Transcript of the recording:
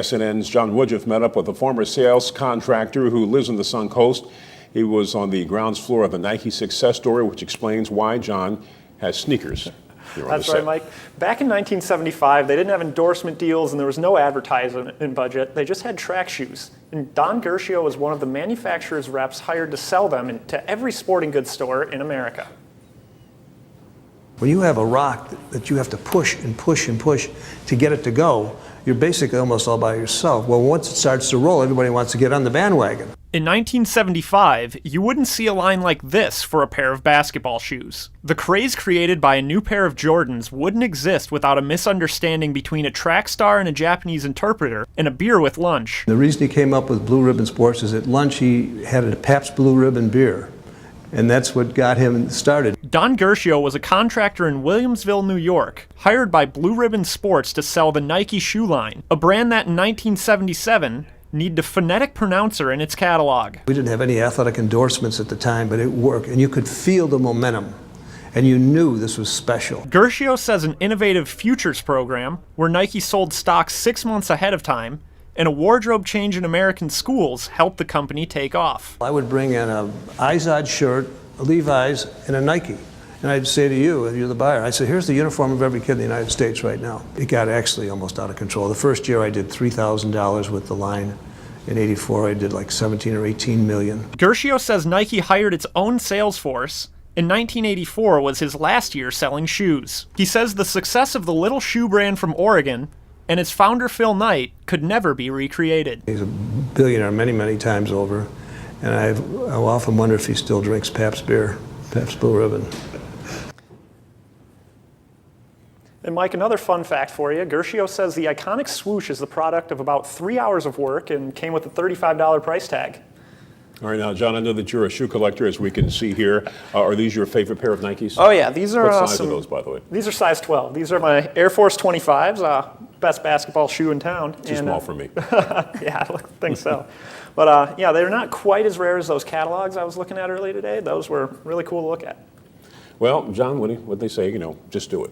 SNN's John Woodruff met up with a former sales contractor who lives on the Sun Coast. He was on the grounds floor of the Nike success story, which explains why John has sneakers. That's right, Mike. Back in 1975, they didn't have endorsement deals and there was no advertising budget. They just had track shoes. And Don Gershio was one of the manufacturer's reps hired to sell them to every sporting goods store in America. When you have a rock that you have to push and push and push to get it to go, you're basically almost all by yourself. Well, once it starts to roll, everybody wants to get on the bandwagon. In 1975, you wouldn't see a line like this for a pair of basketball shoes. The craze created by a new pair of Jordans wouldn't exist without a misunderstanding between a track star and a Japanese interpreter and a beer with lunch. The reason he came up with Blue Ribbon Sports is at lunch he had a Pabst Blue Ribbon beer. And that's what got him started. Don Gershio was a contractor in Williamsville, New York, hired by Blue Ribbon Sports to sell the Nike shoe line, a brand that in 1977 needed a phonetic pronouncer in its catalog. We didn't have any athletic endorsements at the time, but it worked, and you could feel the momentum, and you knew this was special. Gershio says an innovative futures program, where Nike sold stock 6 months ahead of time, and a wardrobe change in American schools helped the company take off. I would bring in a Izod shirt, a Levi's, and a Nike. And I'd say to you, and you're the buyer, I said, here's the uniform of every kid in the United States right now. It got actually almost out of control. The first year I did $3,000 with the line. In '84 I did like 17 or 18 million. Gershio says Nike hired its own sales force. In 1984 was his last year selling shoes. He says the success of the little shoe brand from Oregon and its founder Phil Knight could never be recreated. He's a billionaire many, many times over, and I often wonder if he still drinks Pabst beer, Pabst Blue Ribbon. And Mike, another fun fact for you, Gershio says the iconic swoosh is the product of about 3 hours of work and came with a $35 price tag. All right, now, John, I know that you're a shoe collector, as we can see here. Are these your favorite pair of Nikes? Oh, yeah. These are what size are those, by the way? These are size 12. These are my Air Force 25s, best basketball shoe in town. Too small for me. Yeah, I think so. But, yeah, they're not quite as rare as those catalogs I was looking at earlier today. Those were really cool to look at. Well, John, what they say, just do it.